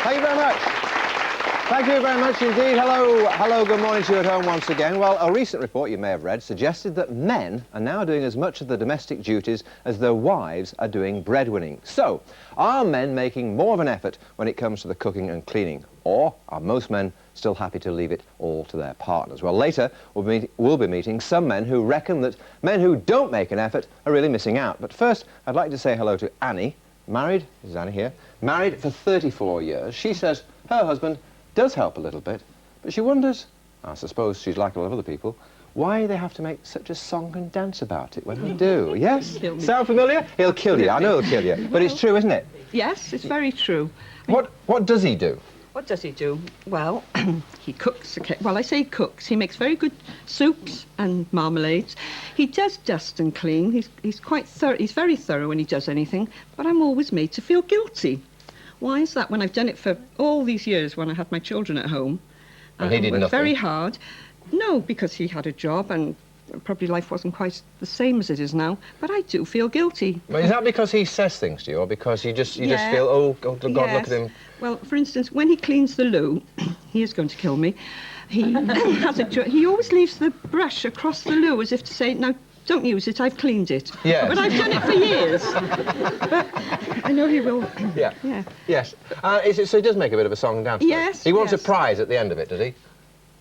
Thank you very much. Thank you very much indeed. Hello, good morning to you at home once again. Well, a recent report you may have read suggested that men are now doing as much of the domestic duties as their wives are doing breadwinning. So, are men making more of an effort when it comes to the cooking and cleaning? Or are most men still happy to leave it all to their partners? Well, later we'll be meeting some men who reckon that men who don't make an effort are really missing out. But first, I'd like to say hello to Annie. Married, this is Annie here, married for 34 years. She says her husband does help a little bit, but she wonders, I suppose she's like a lot of other people, why they have to make such a song and dance about it when they do. Yes? Sound familiar? He'll kill you. I know he'll kill you. But it's true, isn't it? Yes, it's very true. What does he do? What does he do? Well, he cooks. Well, I say cooks. He makes very good soups and marmalades. He does dust and clean. He's quite thorough. He's very thorough when he does anything. But I'm always made to feel guilty. Why is that? When I've done it for all these years, when I had my children at home, and he did nothing. Very hard. No, because he had a job and probably life wasn't quite the same as it is now. But I do feel guilty. But is that because he says things to you, or because you just feel, oh God, look at him? Well, for instance, when he cleans the loo, he is going to kill me. He he always leaves the brush across the loo as if to say, "Now don't use it. I've cleaned it." Yes. But I've done it for years. But I know he will. Yeah. Yeah. Yes. So he does make a bit of a song and dance. Yes. He wants a prize at the end of it, does he?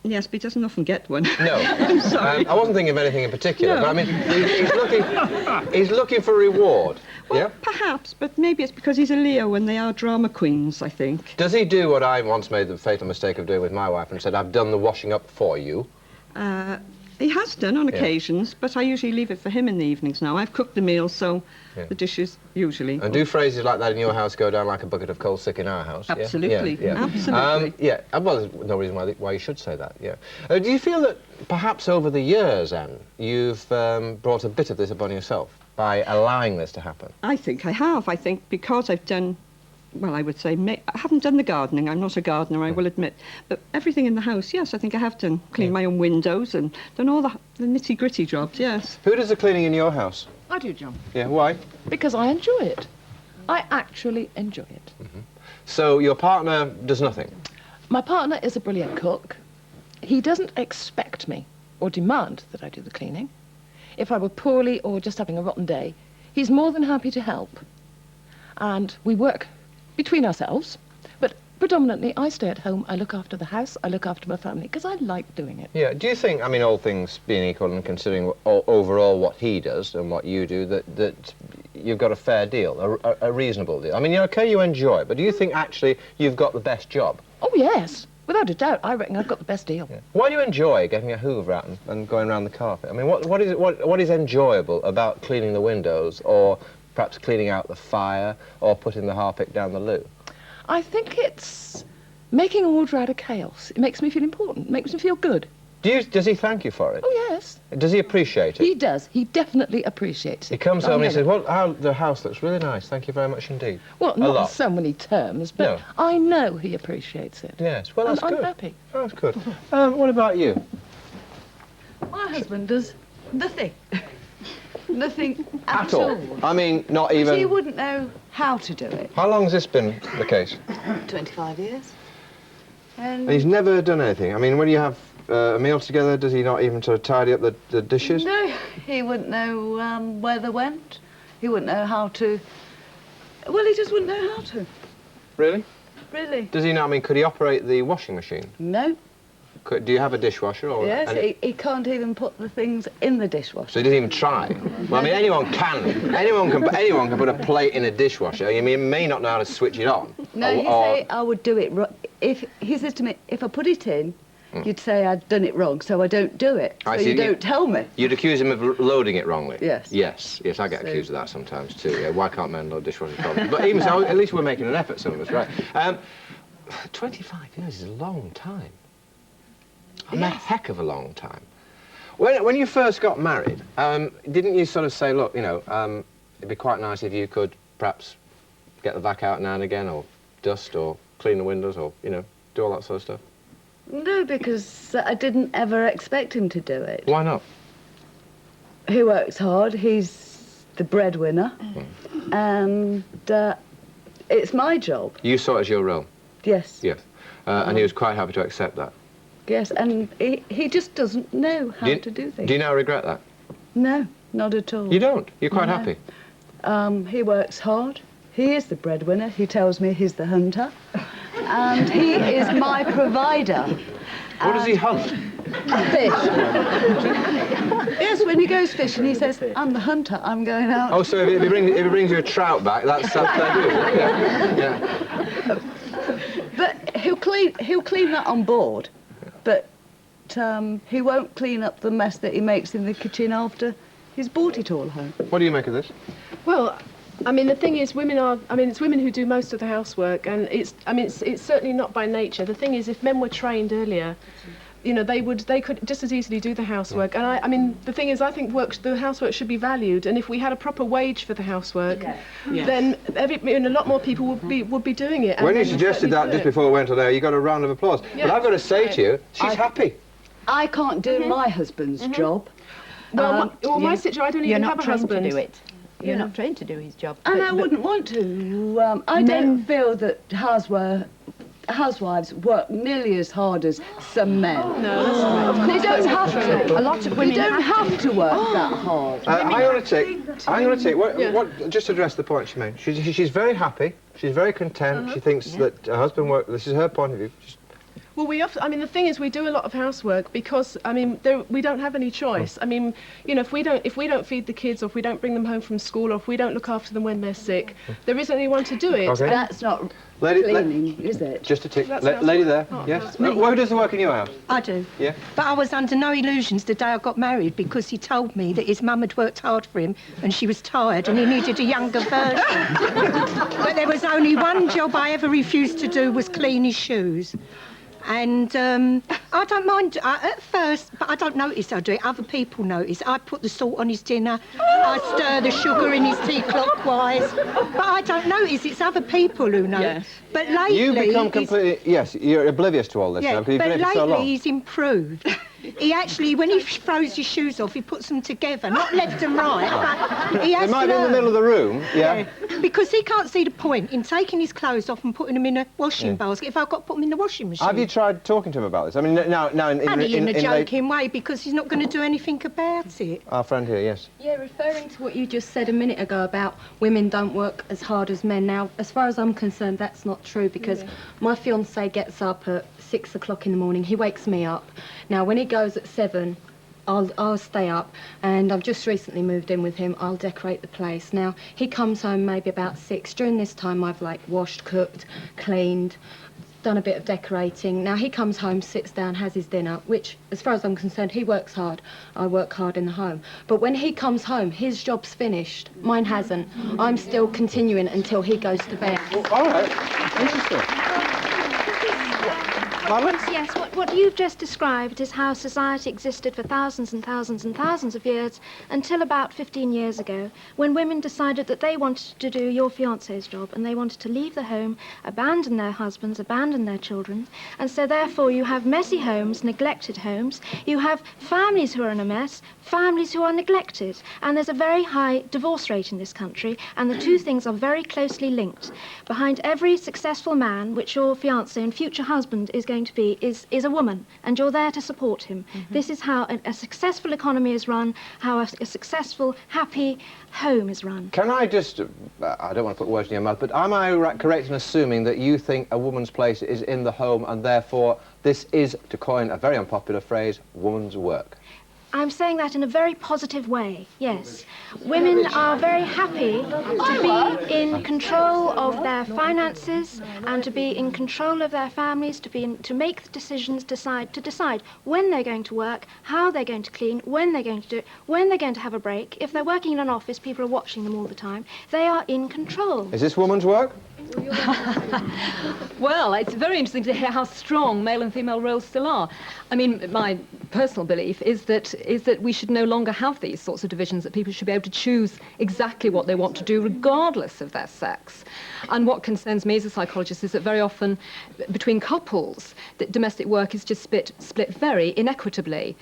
Yes, but he doesn't often get one. No. I'm sorry. I wasn't thinking of anything in particular, No. but I mean, he's looking for reward. Well, yeah? perhaps, but maybe it's because he's a Leo and they are drama queens, I think. Does he do what I once made the fatal mistake of doing with my wife and said, I've done the washing up for you? He has done on occasions, but I usually leave it for him in the evenings now. I've cooked the meals, so the dishes usually. And do phrases like that in your house go down like a bucket of coal sick in our house? Absolutely, yeah? absolutely. Well, there's no reason why you should say that, yeah. Do you feel that perhaps over the years, Anne, you've brought a bit of this upon yourself by allowing this to happen? I think I have. I think because I've done, well, I would say, I haven't done the gardening. I'm not a gardener, I will admit. But everything in the house, yes, I think I have done. Cleaned my own windows and done all the nitty-gritty jobs, yes. Who does the cleaning in your house? I do, John. Yeah, why? Because I enjoy it. I actually enjoy it. Mm-hmm. So your partner does nothing? My partner is a brilliant cook. He doesn't expect me or demand that I do the cleaning. If I were poorly or just having a rotten day, he's more than happy to help. And we work between ourselves, but predominantly I stay at home, I look after the house, I look after my family, because I like doing it. Yeah, do you think, I mean, all things being equal and considering overall what he does and what you do, that you've got a fair deal, a reasonable deal? I mean, okay, you enjoy it, but do you think actually you've got the best job? Oh, yes. Without a doubt, I reckon I've got the best deal. Yeah. Why do you enjoy getting a hoover out and going around the carpet? I mean, what is enjoyable about cleaning the windows, or perhaps cleaning out the fire, or putting the harpic down the loo? I think it's making order out of chaos. It makes me feel important, it makes me feel good. Does he thank you for it? Oh, yes. Does he appreciate it? He does. He definitely appreciates it. He comes home and he says, well, the house looks really nice, thank you very much indeed. Well, not in so many terms, but No. I know he appreciates it. Yes, well, that's good. I'm happy. Oh, that's good. What about you? My husband does nothing. Nothing At all? I mean, not even... He wouldn't know how to do it. How long has this been the case? 25 years. And he's never done anything? I mean, when you have a meal together, does he not even sort of tidy up the dishes? No, he wouldn't know where they went. He wouldn't know how to... Well, he just wouldn't know how to. Really? Really. Does he know, I mean, could he operate the washing machine? No. Do you have a dishwasher? Or Yes, he can't even put the things in the dishwasher. So he doesn't even try? Well, I mean, anyone can put a plate in a dishwasher. I mean, he may not know how to switch it on. No, he'd say I would do it if he says to me, if I put it in, you'd say I'd done it wrong, so I don't do it. So you don't tell me. You'd accuse him of loading it wrongly? Yes. Yes, I get accused of that sometimes too. Yeah, why can't men load dishwashers properly? But even so, at least we're making an effort, some of us, right? 25 years is a long time. I mean, a heck of a long time. When you first got married, didn't you sort of say, look, you know, it'd be quite nice if you could perhaps get the vac out now and again, or dust, or clean the windows, or, you know, do all that sort of stuff? No, because I didn't ever expect him to do it. Why not? He works hard, he's the breadwinner, and it's my job. You saw it as your role? Yes. Yes. And he was quite happy to accept that. Yes, and he just doesn't know how to do things. Do you now regret that? No, not at all. You don't? You're quite No. happy? He works hard. He is the breadwinner. He tells me he's the hunter. And he is my provider. What does he hunt? Fish. Yes, when he goes fishing, he says, I'm the hunter, I'm going out. Oh, so if he brings you a trout back, that's fair dues. Yeah. But he'll clean that on board. But he won't clean up the mess that he makes in the kitchen after he's brought it all home. What do you make of this? Well, I mean, the thing is, it's women who do most of the housework, and it's certainly not by nature. The thing is, if men were trained earlier, you know, they could just as easily do the housework. And I mean, the thing is, I think the housework should be valued, and if we had a proper wage for the housework, then a lot more people would be doing it. When you suggested that just before we went on air, you got a round of applause. Yeah. But I've got to say to you, she's happy. I can't do my husband's job. Well, my situation, I don't even have a husband. To do it. You're not trained to do his job. And I wouldn't want to. I don't feel that housewives work nearly as hard as some men. No, that's right. They don't have to. A lot of women They don't have to work that hard. I'm going to take. Just to address the point she made. She's very happy. She's very content. She thinks that her husband works. This is her point of view. Well, the thing is, we do a lot of housework because, I mean, we don't have any choice. I mean, you know, if we don't feed the kids, or if we don't bring them home from school, or if we don't look after them when they're sick, there isn't anyone to do it. Okay. That's not cleaning, is it? Just a tick. That's Lady there. Oh, Yes. that's No, who does the work in your house? I do. Yeah. But I was under no illusions the day I got married because he told me that his mum had worked hard for him and she was tired and he needed a younger version. But there was only one job I ever refused to do, was clean his shoes. And I don't mind at first, but I don't notice I do it. Other people notice. I put the salt on his dinner. I stir the sugar in his tea clockwise. But I don't notice. It's other people who know. Yes. But lately... You become completely... Yes, you're oblivious to all this now, because you've but been here for so lately long. he's improved. He actually, when he throws his shoes off, he puts them together, not left and right. But he has It might be in the learned. middle of the room, yeah. Because he can't see the point in taking his clothes off and putting them in a washing basket if I've got to put them in the washing machine. Have you tried talking to him about this? I mean, now Only in a late- joking way, because he's not going to do anything about it. Our friend here, yes. Yeah, referring to what you just said a minute ago about women don't work as hard as men. Now, as far as I'm concerned, that's not true, because my fiancé gets up at 6 o'clock in the morning. He wakes me up. Now, when he goes at 7, I'll stay up, and I've just recently moved in with him. I'll decorate the place. Now, he comes home maybe about 6. During this time, I've like washed, cooked, cleaned, done a bit of decorating. Now, he comes home, sits down, has his dinner, which, as far as I'm concerned, he works hard. I work hard in the home. But when he comes home, his job's finished. Mine hasn't. I'm still continuing until he goes to bed. All right. Interesting. Madeline? Yes, what you've just described is how society existed for thousands and thousands and thousands of years until about 15 years ago, when women decided that they wanted to do your fiancé's job and they wanted to leave the home, abandon their husbands, abandon their children. And so therefore you have messy homes, neglected homes. You have families who are in a mess, families who are neglected. And there's a very high divorce rate in this country, and the two things are very closely linked. Behind every successful man, which your fiancé and future husband is going to be, is a woman, and you're there to support him. This is how a successful economy is run, how a successful, happy home is run. Can I just... I don't want to put words in your mouth, but am I correct in assuming that you think a woman's place is in the home, and therefore this is, to coin a very unpopular phrase, woman's work? I'm saying that in a very positive way, yes. Women are very happy to be in control of their finances and to be in control of their families, to make the decisions, to decide when they're going to work, how they're going to clean, when they're going to do it, when they're going to have a break. If they're working in an office, people are watching them all the time. They are in control. Is this woman's work? Well, it's very interesting to hear how strong male and female roles still are. I mean, my personal belief is that we should no longer have these sorts of divisions, that people should be able to choose exactly what they want to do regardless of their sex. And what concerns me as a psychologist is that very often between couples, that domestic work is just split very inequitably.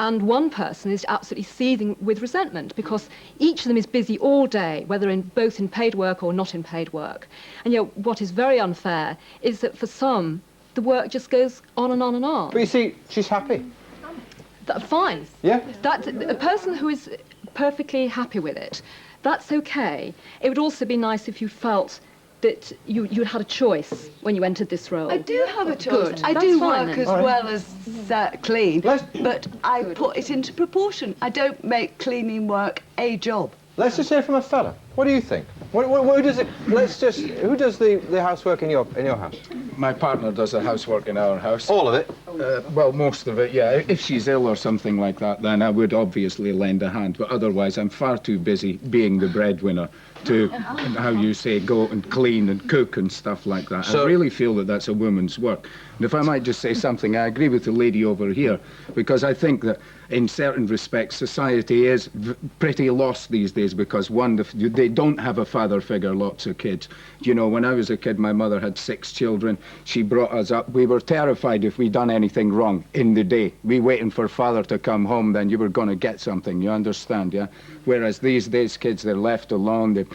and one person is absolutely seething with resentment because each of them is busy all day, whether both in paid work or not in paid work. And yet what is very unfair is that for some, the work just goes on and on and on. But you see, she's happy. Fine. Yeah? That's a person who is perfectly happy with it. That's okay. It would also be nice if you felt that you had a choice when you entered this role. I do have a choice. Good. I That's do fine work then. as well as clean, but I put it into proportion. I don't make cleaning work a job. Let's just hear from a fella. What do you think? Who does it? Who does the housework in your house? My partner does the housework in our house. All of it? Well, most of it, yeah. If she's ill or something like that, then I would obviously lend a hand. But otherwise, I'm far too busy being the breadwinner to, how you say, go and clean and cook and stuff like that. So, I really feel that that's a woman's work. And if I might just say something, I agree with the lady over here, because I think that in certain respects, society is pretty lost these days because, one, they don't have a father figure, lots of kids. You know, when I was a kid, my mother had 6 children. She brought us up. We were terrified if we'd done anything wrong in the day. We waiting for father to come home, then you were going to get something, you understand, yeah? Whereas these days, kids, they're left alone.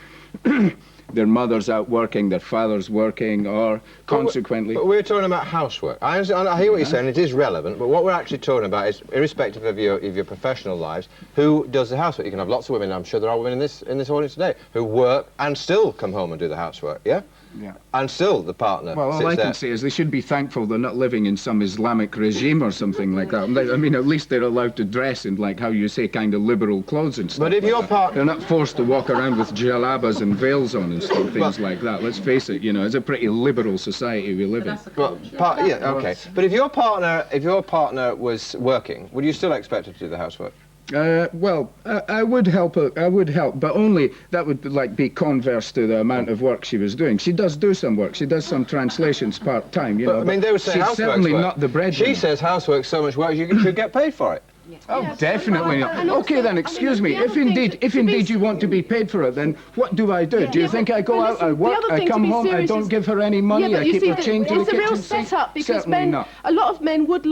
Their mother's out working, their father's working, or consequently... But we're talking about housework. I hear what you're saying, it is relevant, but what we're actually talking about is, irrespective of your professional lives, who does the housework? You can have lots of women, I'm sure there are women in this audience today, who work and still come home and do the housework, yeah? Yeah. And still the partner Well, all I can say is they should be thankful they're not living in some Islamic regime or something like that. I mean, at least they're allowed to dress in, like, how you say, kind of liberal clothes and stuff. But if your partner... They're not forced to walk around with jalabas and veils on and stuff, things like that. Let's face it, you know, it's a pretty liberal society we live in. Well, yeah, okay. But if your partner was working, would you still expect her to do the housework? Well, I would help, but only that would be converse to the amount of work she was doing. She does do some work. She does some translations part-time, you know. I mean, they would say she's housework's certainly work. not the breadwinner. She says housework's so much work you should get paid for it. Oh, definitely not. Okay, then, excuse me. If indeed you want to be paid for it, then what do I do? Do you think I go out, I work, I come home, I don't give her any money, I keep her chained to the kitchen? It's a real setup because a lot of men would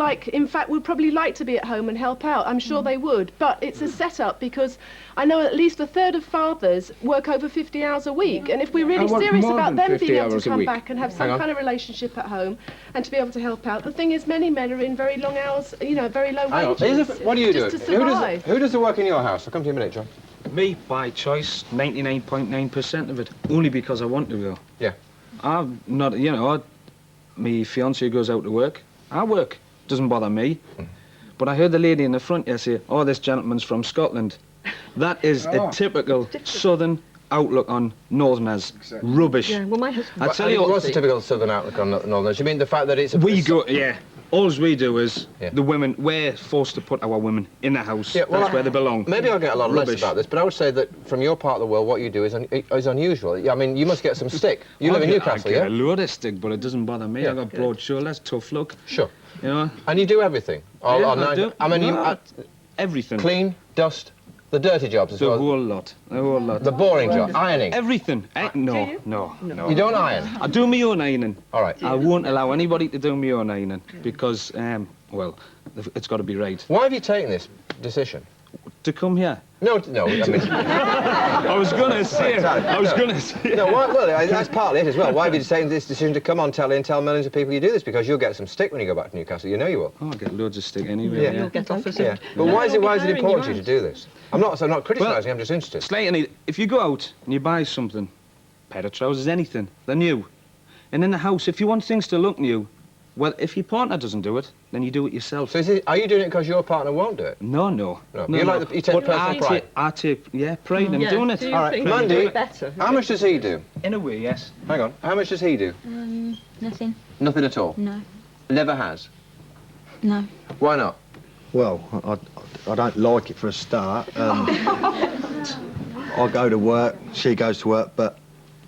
probably like to be at home and help out. I'm sure they would, but it's a setup because I know at least a third of fathers work over 50 hours a week, and if we're really serious about them being able to come back and have some kind of relationship at home and to be able to help out, the thing is many men are in very long hours, you know, very low wages. What do you do? Just to survive. Who does the work in your house? I'll come to you in a minute, John. Me, by choice, 99.9% of it. Only because I want to, though. Yeah. I'm not, you know, my fiancée goes out to work. I work. Doesn't bother me. But I heard the lady in the front here say, oh, this gentleman's from Scotland. That is a typical southern outlook on Northerners. Exactly. Rubbish. Yeah, well, my husband... I tell you what's the typical southern outlook on Northerners? You mean the fact that it's... All we do is, the women, we're forced to put our women in the house. Yeah, well, that's where they belong. Maybe I'll get a lot less about this, but I would say that from your part of the world, what you do is unusual. I mean, you must get some stick. You live in Newcastle, yeah? I get a load of stick, but it doesn't bother me. I've got broad shoulders, tough look. Sure. You know? And you do everything? I do. I mean, everything. Clean, dust, the dirty jobs as well? The whole lot. The boring job, ironing? Everything. No. You don't iron? I do my own ironing. All right. I won't allow anybody to do my own ironing because, well, it's got to be right. Why have you taken this decision? To come here. No, I mean... I was going to say it. No, well, that's partly it as well. Why have you taken this decision to come on telly and tell millions of people you do this? Because you'll get some stick when you go back to Newcastle. You know you will. Oh, I'll get loads of stick anyway. Yeah. You'll get offers. Yeah. But why is it important to you to do this? I'm not criticising, I'm just interested. Slightly, if you go out and you buy something, pair of trousers, anything, they're new. And in the house, if you want things to look new, well, if your partner doesn't do it, then you do it yourself. So are you doing it because your partner won't do it? No. You take personal pride? I take, pride in doing it. All right, Mandy, how much does he do? In a way, yes. Hang on, how much does he do? Nothing. Nothing at all? No. Never has? No. Why not? Well, I don't like it for a start. I go to work, she goes to work, but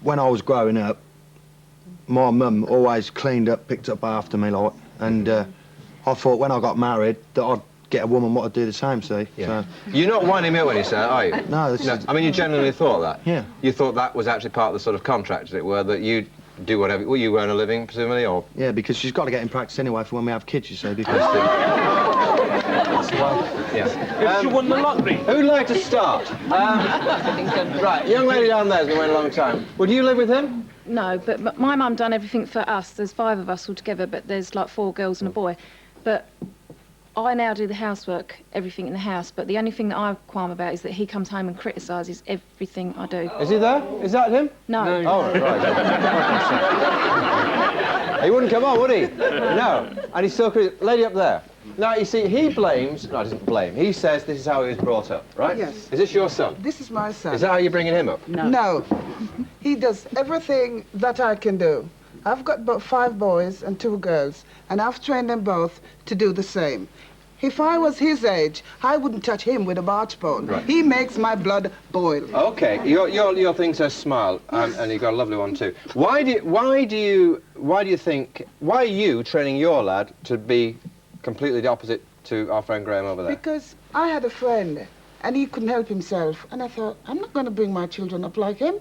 when I was growing up, my mum always cleaned up, picked up after me, like, and I thought when I got married that I'd get a woman what would do the same, see? Yeah. So, you're not winding me up when you say that, are you? No, I mean, you genuinely thought that? Yeah. You thought that was actually part of the sort of contract, as it were, that you'd do whatever... Well, you earn a living, presumably, or... Yeah, because she's got to get in practice anyway for when we have kids, you see, because... That's why. Yeah. If she won the lottery. Who'd like to start? Right, young lady down there's been waiting a long time. Would you live with him? No, but my mum done everything for us. There's 5 of us all together, but there's like 4 girls and a boy. But I now do the housework, everything in the house, but the only thing that I qualm about is that he comes home and criticises everything I do. Is he there? Is that him? No. Oh, right. He wouldn't come on, would he? No. And he's still... Lady up there. Now, you see, he blames... No, he doesn't blame. He says this is how he was brought up, right? Yes. Is this your son? This is my son. Is that how you're bringing him up? No. He does everything that I can do. I've got about 5 boys and 2 girls, and I've trained them both to do the same. If I was his age, I wouldn't touch him with a barge pole. Right. He makes my blood boil. Okay, your thing says smile, and you've got a lovely one too. Why are you training your lad to be completely the opposite to our friend Graham over there? Because I had a friend, and he couldn't help himself, and I thought, I'm not going to bring my children up like him.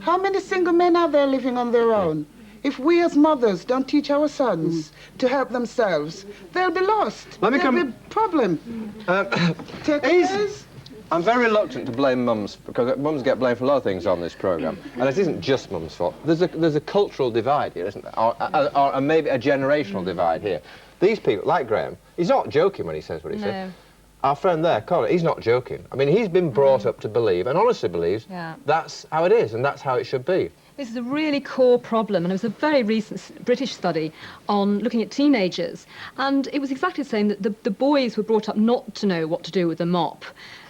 How many single men are there living on their own? If we as mothers don't teach our sons to help themselves, they'll be lost. Let me There'll be a problem. I'm very reluctant to blame mums, because mums get blamed for a lot of things on this programme, and it isn't just mums' fault. There's a cultural divide here, isn't there? Or maybe a generational divide here. These people, like Graham, he's not joking when he says what he says. Our friend there, Colin, he's not joking. I mean, he's been brought up to believe, and honestly believes, that's how it is, and that's how it should be. This is a really core problem, and it was a very recent British study on looking at teenagers, and it was exactly the same, that the boys were brought up not to know what to do with the mop,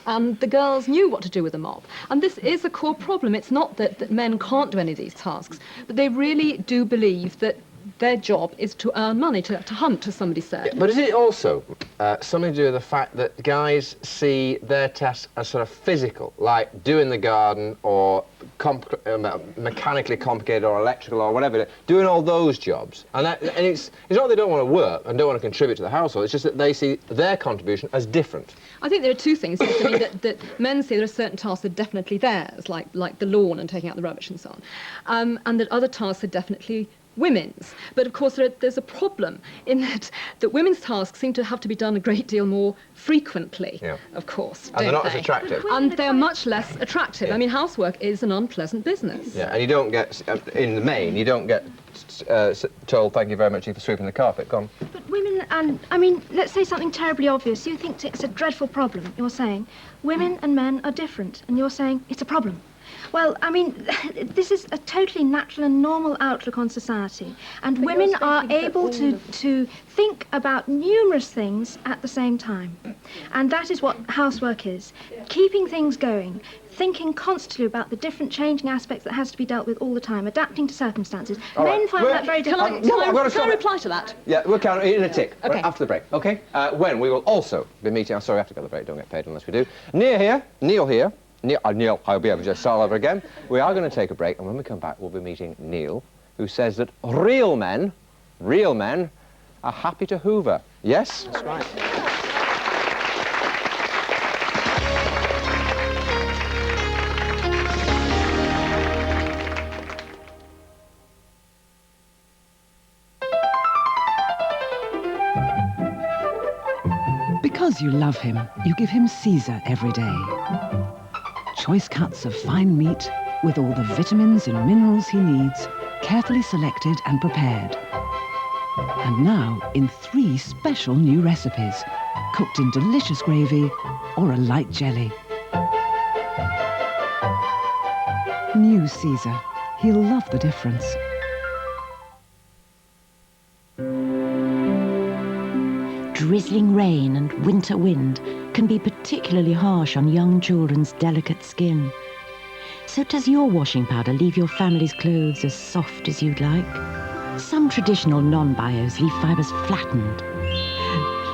and the girls knew what to do with the mop. And this is a core problem. It's not that men can't do any of these tasks, but they really do believe that their job is to earn money, to hunt, as somebody said. Yeah, but is it also something to do with the fact that guys see their tasks as sort of physical, like doing the garden or mechanically complicated or electrical or whatever, doing all those jobs? And it's not they don't want to work and don't want to contribute to the household, it's just that they see their contribution as different. I think there are 2 things. I mean, that men say there are certain tasks that are definitely theirs, like the lawn and taking out the rubbish and so on, and that other tasks are definitely women's. But of course there's a problem in that women's tasks seem to have to be done a great deal more frequently, of course. And they're not as attractive. And they're much less attractive. I mean, housework is an unpleasant business. Yeah, and you don't get, in the main, you don't get told thank you very much for sweeping the carpet. Go on. But women, and I mean, let's say something terribly obvious. You think it's a dreadful problem. You're saying women and men are different, and you're saying it's a problem. Well, I mean, this is a totally natural and normal outlook on society, and women are able to think about numerous things at the same time. And that is what housework is. Keeping things going, thinking constantly about the different changing aspects that has to be dealt with all the time, adapting to circumstances. Men find that very difficult. Can I reply to that? Yeah, we'll count in a tick, Okay. after the break, OK? When we will also be meeting... I'm sorry, I have to go to the break, don't get paid unless we do. Neil here. Neil, I'll be able to just start over again. We are going to take a break, and when we come back, we'll be meeting Neil, who says that real men are happy to hoover. Yes? That's right. Because you love him, you give him Caesar every day. Choice cuts of fine meat with all the vitamins and minerals he needs, carefully selected and prepared. And now in 3 special new recipes, cooked in delicious gravy or a light jelly. New Caesar. He'll love the difference. Drizzling rain and winter wind can be particularly harsh on young children's delicate skin. So does your washing powder leave your family's clothes as soft as you'd like? Some traditional non-bios leave fibres flattened.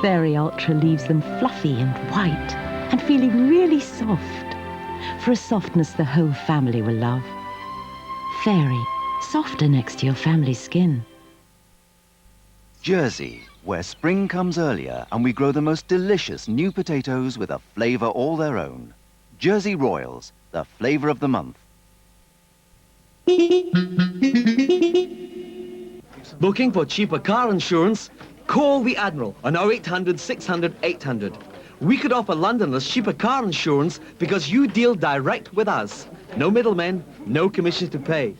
Fairy Ultra leaves them fluffy and white and feeling really soft, for a softness the whole family will love. Fairy, softer next to your family's skin. Jersey, where spring comes earlier and we grow the most delicious new potatoes with a flavour all their own. Jersey Royals, the flavour of the month. Booking for cheaper car insurance? Call the Admiral on 0800 600 800. We could offer Londoners cheaper car insurance because you deal direct with us. No middlemen, no commissions to pay.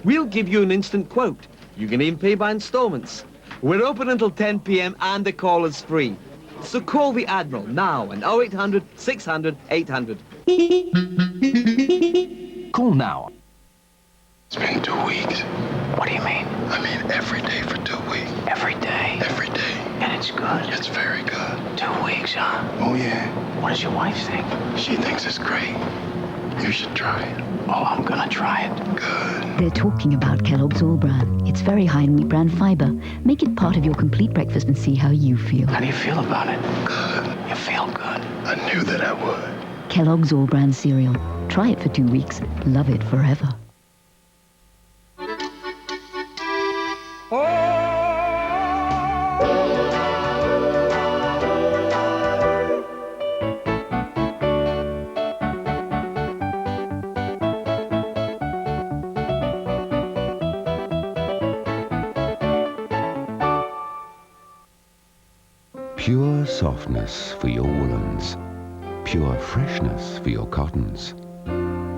We'll give you an instant quote. You can even pay by installments. We're open until 10 p.m. and the call is free. So call the Admiral now on 0800 600 800. Call now. It's been 2 weeks. What do you mean? I mean every day for 2 weeks. Every day? Every day. And it's good? It's very good. 2 weeks, huh? Oh, yeah. What does your wife think? She thinks it's great. You should try it. Oh, I'm gonna try it. Good. They're talking about Kellogg's All Bran. It's very high in wheat bran fiber. Make it part of your complete breakfast and see how you feel. How do you feel about it? Good. You feel good. I knew that I would. Kellogg's All Bran cereal. Try it for 2 weeks. Love it forever. Pure softness for your woolens, pure freshness for your cottons,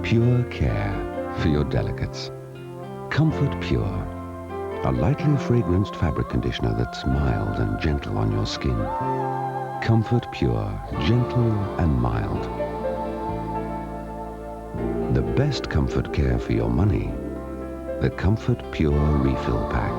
pure care for your delicates. Comfort Pure, a lightly fragranced fabric conditioner that's mild and gentle on your skin. Comfort Pure, gentle and mild. The best comfort care for your money, the Comfort Pure Refill Pack.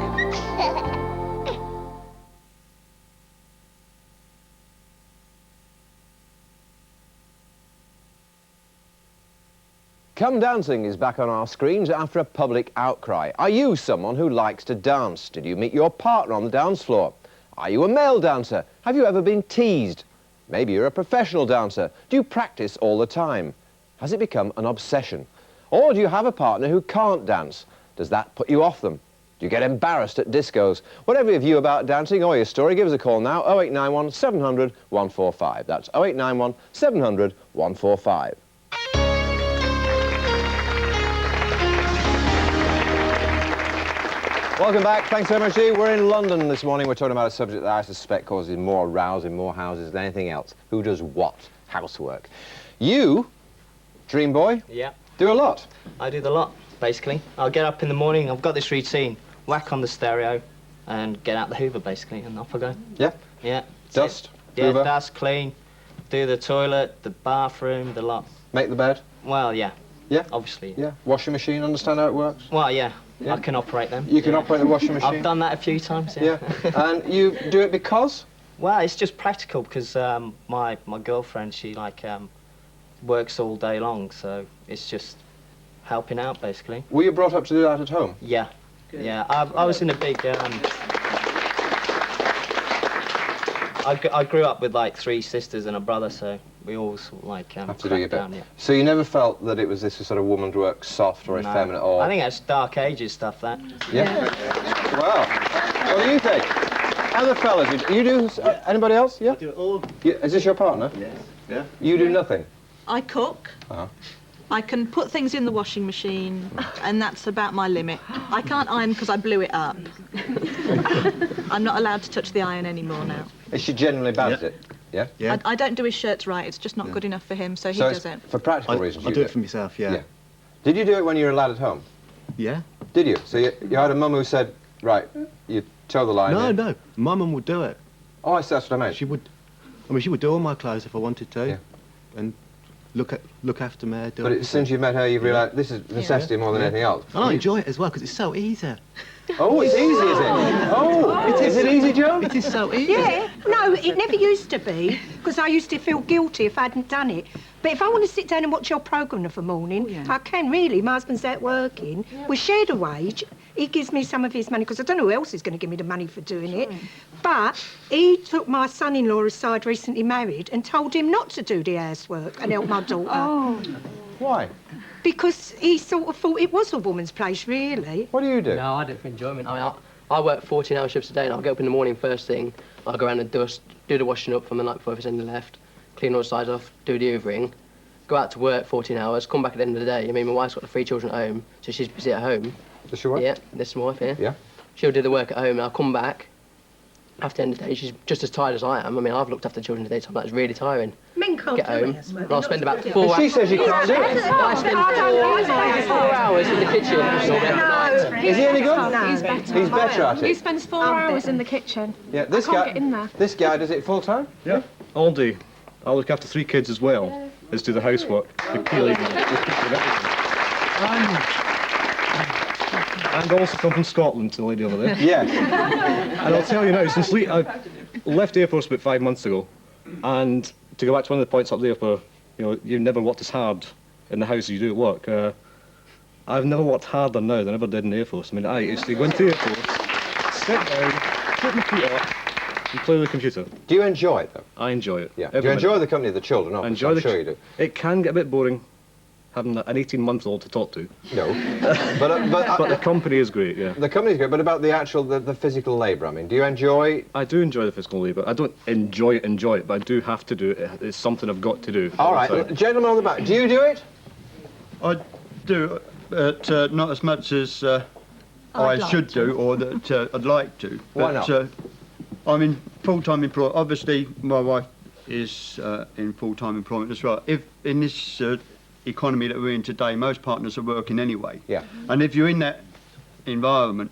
Come Dancing is back on our screens after a public outcry. Are you someone who likes to dance? Did you meet your partner on the dance floor? Are you a male dancer? Have you ever been teased? Maybe you're a professional dancer. Do you practice all the time? Has it become an obsession? Or do you have a partner who can't dance? Does that put you off them? Do you get embarrassed at discos? Whatever your view about dancing or your story, give us a call now, 0891 700 145. That's 0891 700 145. Welcome back. Thanks so much, G. We're in London this morning. We're talking about a subject that I suspect causes more rows in more houses than anything else. Who does what? Housework. You, dream boy, Yeah. do a lot. I do the lot, basically. I'll get up in the morning, I've got this routine. Whack on the stereo and get out the Hoover, basically, and off I go. Yeah? Yeah. Dust, Yeah, Hoover. dust, clean. Do the toilet, the bathroom, the lot. Make the bed? Well, yeah. Yeah? Obviously. Yeah. Washing machine, understand how it works? Well, yeah. Yeah. I can operate them. You can yeah. operate the washing machine? I've done that a few times, yeah. And you do it because? Well, it's just practical because my girlfriend, she works all day long, so it's just helping out, basically. Were you brought up to do that at home? Yeah. Yeah, I was in a big... I grew up with like 3 sisters and a brother, so we all sort of have to do your bit. down, yeah. So you never felt that it was this sort of woman's work, soft or No. effeminate or... I think that's Dark Ages stuff, that. Yeah? Well, what do you think? Other fellas, you do... anybody else? Yeah? I do it all. Is this your partner? Yes. Yeah? You do nothing? I cook. Uh-huh. I can put things in the washing machine, and that's about my limit. I can't iron because I blew it up. I'm not allowed to touch the iron anymore now. Is she generally bad at it? Yeah? I don't do his shirts right. It's just not good enough for him, so he So does it's it. for practical reasons I you do it for myself, yeah. Did you do it when you were a lad at home? Yeah. Did you? So you had a mum who said, right, you toe the line No, in. no. My mum would do it. Oh, that's what I meant. She would. I mean, she would do all my clothes if I wanted to, and look after me. Do But everything. since you've met her, you've realised this is necessity more than anything else. And I enjoy it as well because it's so easy. Oh, it's easy, is it? Oh, is it easy, Joe? It is so easy. Yeah, no, it never used to be, because I used to feel guilty if I hadn't done it. But if I want to sit down and watch your programme of a morning, I can really. My husband's out working. We shared a wage. He gives me some of his money, because I don't know who else is going to give me the money for doing it. But he took my son-in-law aside, recently married, and told him not to do the housework and help my daughter. Oh. Why? Because he sort of thought it was a woman's place, really. What do you do? No, I do it for enjoyment. I mean, I work 14-hour shifts a day, and I'll get up in the morning first thing. I'll go around and dust, do the washing up from the night before if it's any left, clean all the sides off, do the hoovering, go out to work 14 hours, come back at the end of the day. I mean, my wife's got the 3 children at home, so she's busy at home. Does she work? Yeah, this is my wife, yeah. Yeah. She'll do the work at home, and I'll come back, after the end of the day, she's just as tired as I am. I mean, I've looked after children in the daytime, that's really tiring. Men can't Get do home, it. and I'll spend about 4 hours. She says you can't do it. I spend 4 hours in the kitchen. Is he any good? No. He's better at He it. spends 4 hours in the kitchen. Yeah, this I can't guy. get in there. This guy does it full time. Yeah, all day. I look after 3 kids as well as do the housework, the cleaning, the cooking, everything. And also come from Scotland, to the lady over there. Yeah. And I'll tell you now, since I left Air Force about 5 months ago, and to go back to one of the points up there for, you never worked as hard in the house as you do at work. I've never worked harder now than I ever did in the Air Force. I mean, I used to go into the Air Force, sit down, put my feet up, and play with the computer. Do you enjoy it, though? I enjoy it. Yeah. Do you enjoy the company of the children? I enjoy I'm sure you do. It can get a bit boring, having an 18-month-old to talk to. No. but the company is great, yeah. The company's great, but about the actual, the physical labour, I mean, do you enjoy... I do enjoy the physical labour. I don't enjoy it, but I do have to do it. It's something I've got to do. All right, gentleman on the back, do you do it? I do, but not as much as I should do, or that I'd like to. Why not? I'm in full-time employment. Obviously, my wife is in full-time employment as well. If in this economy that we're in today, most partners are working anyway. Yeah. And if you're in that environment,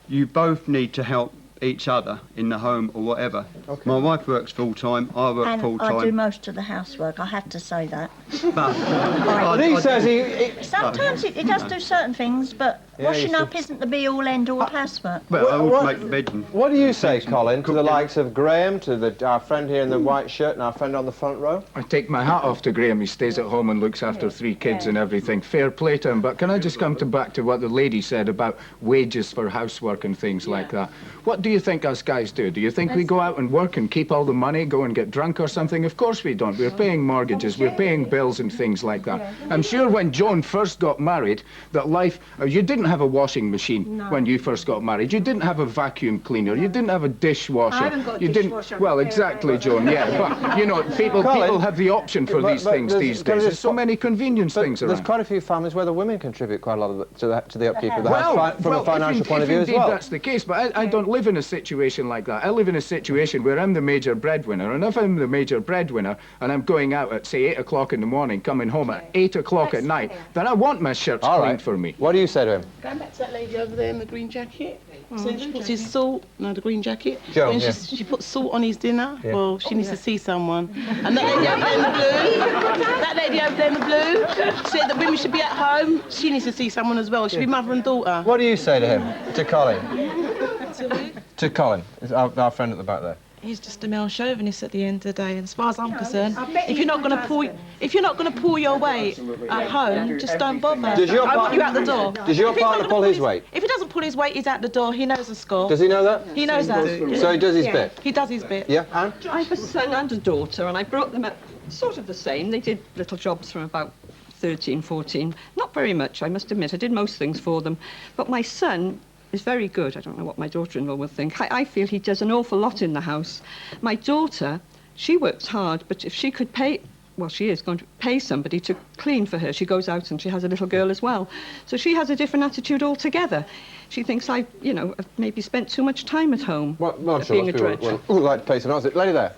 you both need to help each other in the home or whatever. Okay. My wife works full-time, I work full-time. I do most of the housework, I have to say that. But he says he... Sometimes he does do certain things, but Yeah, washing up isn't the be-all, end-all of housework. Well, I would make the bed and... What do you say, Colin, to the likes of Graham, to our friend here in the white shirt and our friend on the front row? I take my hat off to Graham. He stays at home and looks after 3 kids and everything. Fair play to him. But can I just come back to what the lady said about wages for housework and things like that? What do you think us guys do? Do you think we go out and work and keep all the money, go and get drunk or something? Of course we don't. We're paying mortgages, we're paying bills and things like that. I'm sure when Joan first got married, that life... you didn't have a washing machine when you first got married. You didn't have a vacuum cleaner. You didn't have a dishwasher. I haven't got a you dishwasher. didn't. Well, exactly, Joan. Yeah, but you know, people have the option for these things these days. There's so many convenience things around. There's quite a few families where the women contribute quite a lot to the upkeep of the house from a financial point of view as well. That's the case, but I don't live in a situation like that. I live in a situation where I'm the major breadwinner, and if I'm the major breadwinner and I'm going out at, say, 8 o'clock in the morning, coming home at 8 o'clock at night, then I want my shirts cleaned for me. What do you say to him? Going back to that lady over there in the green jacket. So she puts his salt, the green jacket. Joan, when yeah. she puts salt on his dinner. Yeah. Well, she needs to see someone. And that lady over there in the blue, that lady over there in the blue said that women should be at home. She needs to see someone as well. She should be mother and daughter. What do you say to him? To Colin? To Colin, our friend at the back there. He's just a male chauvinist at the end of the day, and as far as I'm concerned, if you're not going to pull your weight at home, just don't bother. I want you out the door. Does your partner pull his weight? If he doesn't pull his weight, he's out the door. He knows the score. Does he know that? He knows that. So he does his bit? He does his bit. Yeah, Anne? I have a son and a daughter, and I brought them up sort of the same. They did little jobs from about 13, 14. Not very much, I must admit. I did most things for them. But my son is very good. I don't know what my daughter-in-law will think. I feel he does an awful lot in the house. My daughter, she works hard, but if she could pay... Well, she is going to pay somebody to clean for her. She goes out and she has a little girl as well. So she has a different attitude altogether. She thinks I, have maybe spent too much time at home being a drudge. Who would like to pay some answer? Lady there.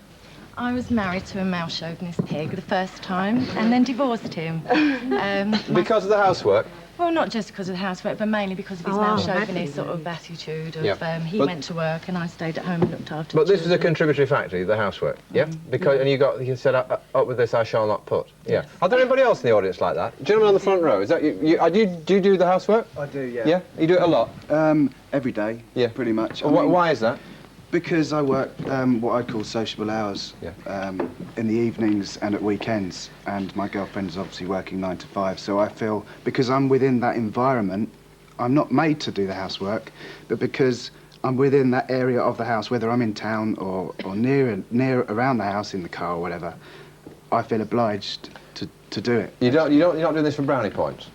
I was married to a male chauvinist pig the first time and then divorced him. Because of the housework? Well, not just because of the housework, but mainly because of his male chauvinist sort of attitude of he went to work and I stayed at home and looked after But the this was a contributory factor, the housework, yeah? Because and you said up with this I shall not put. Yeah. Are there anybody else in the audience like that? Gentleman on the front row, is that you? Do you do the housework? I do, yeah. Yeah? You do it a lot? Every day. Yeah. Pretty much. Why is that? Because I work what I'd call sociable hours in the evenings and at weekends, and my girlfriend's obviously working 9 to 5, so I feel because I'm within that environment, I'm not made to do the housework, but because I'm within that area of the house, whether I'm in town or near around the house in the car or whatever, I feel obliged to do it. You're not doing this for brownie points?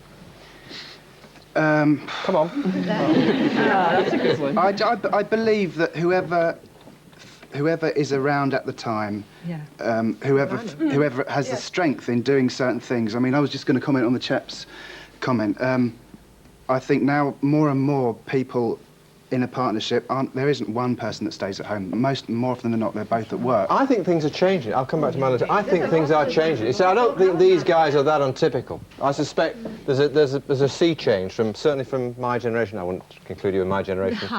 Come on. That's a good one. I believe that whoever is around at the time, whoever has the strength in doing certain things. I mean, I was just going to comment on the chap's comment. I think now more and more people in a partnership, there isn't one person that stays at home. More often than not, they're both at work. I think things are changing. I'll come back to my letter. I think things are changing. You see, I don't think these guys are that untypical. I suspect there's a sea change certainly from my generation. I wouldn't conclude you in my generation,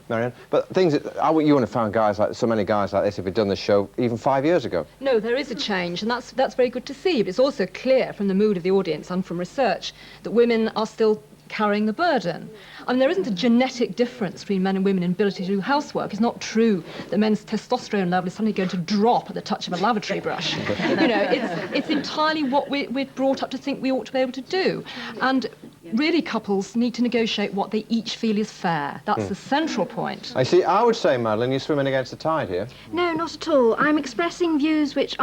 Marianne. But you wouldn't have found so many guys like this if we'd done this show even 5 years ago. No, there is a change, and that's very good to see. But it's also clear from the mood of the audience and from research that women are still carrying the burden. I mean, there isn't a genetic difference between men and women in ability to do housework. It's not true that men's testosterone level is suddenly going to drop at the touch of a lavatory brush. You know, it's entirely what we're brought up to think we ought to be able to do. And really, couples need to negotiate what they each feel is fair. That's the central point. I see. I would say, Madeline, you're swimming against the tide here. No, not at all. I'm expressing views which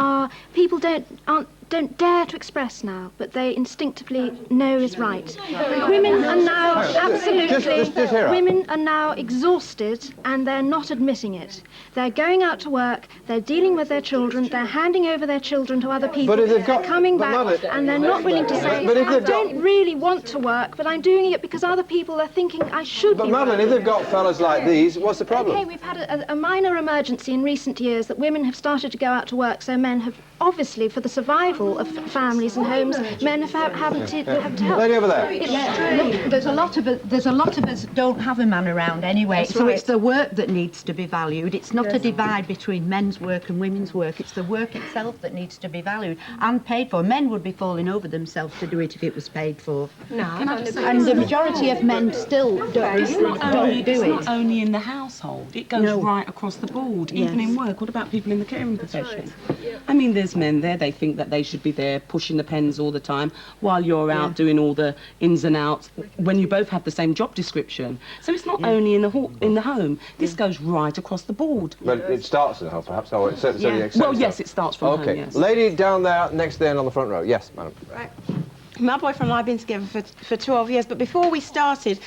people don't dare to express now, but they instinctively know is right. Women are now women are now exhausted, and they're not admitting it. They're going out to work, they're dealing with their children, they're handing over their children to other people, they're coming back, and they're not willing to say, I don't really want to work, but I'm doing it because other people are thinking I should be. But Madeline, if they've got fellas like these, what's the problem? Okay, we've had a minor emergency in recent years that women have started to go out to work, so men have obviously, for the survival of families and homes, men haven't to help. Lady over there. Look, there's a lot of us that don't have a man around anyway. So it's the work that needs to be valued. It's not a divide between men's work and women's work. It's the work itself that needs to be valued and paid for. Men would be falling over themselves to do it if it was paid for. No, and the majority of men still don't do it. It's not only in the household. It goes right across the board, even in work. What about people in the caring profession? I mean, there's men there, they think that they should be there pushing the pens all the time while you're out doing all the ins and outs when you both have the same job description. So it's not only in the home, this goes right across the board. But it starts in the home, perhaps? Or it well, yes, it starts from home, yes. Lady down there, next there on the front row. Yes, madam. Right. My boyfriend and I have been together for 12 years, but before we started,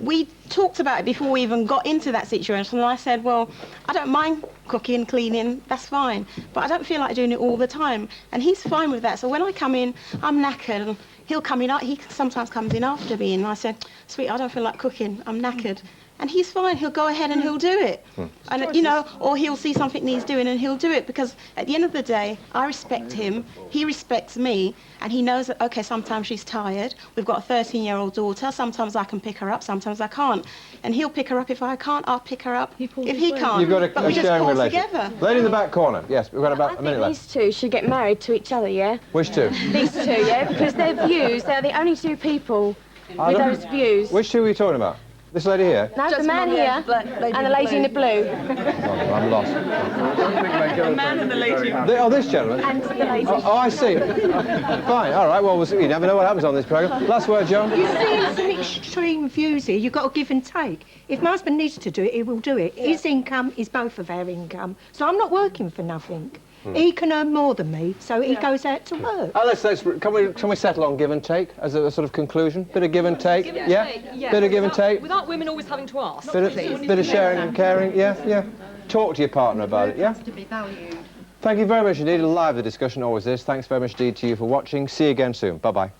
we talked about it before we even got into that situation, and I said, well, I don't mind cooking, cleaning, that's fine, but I don't feel like doing it all the time, and he's fine with that. So when I come in, I'm knackered, and he'll come in, he sometimes comes in after me, and I said, sweet, I don't feel like cooking, I'm knackered. And he's fine, he'll go ahead and he'll do it. And, you know, or he'll see something needs doing and he'll do it, because at the end of the day, I respect him, he respects me, and he knows that, okay, sometimes she's tired, we've got a 13-year-old daughter, sometimes I can pick her up, sometimes I can't. And he'll pick her up if I can't, I'll pick her up if he can't. You've got but we just pull together. Lady in the back corner, yes, we've got about a minute left. These two should get married to each other, yeah? Which two? These two, yeah, because their views, they're the only two people with those views. Which two are you talking about? This lady here? No, the man here and the lady in the blue. I'm lost. The man and the lady. This gentleman? And the lady. Oh, I see. Fine, all right, well, you never know what happens on this programme. Last word, Joan. You see some extreme views here. You've got to give and take. If my husband needs to do it, he will do it. His income is both of our income. So I'm not working for nothing. He can earn more than me, so he goes out to work. Can we settle on give and take as a sort of conclusion? Bit of give and take, yeah? Bit of give and take. Without women always having to ask. Bit of sharing and caring, yeah. Talk to your partner about it, yeah? To be valued. Thank you very much indeed. A lively discussion always is. Thanks very much indeed to you for watching. See you again soon. Bye-bye.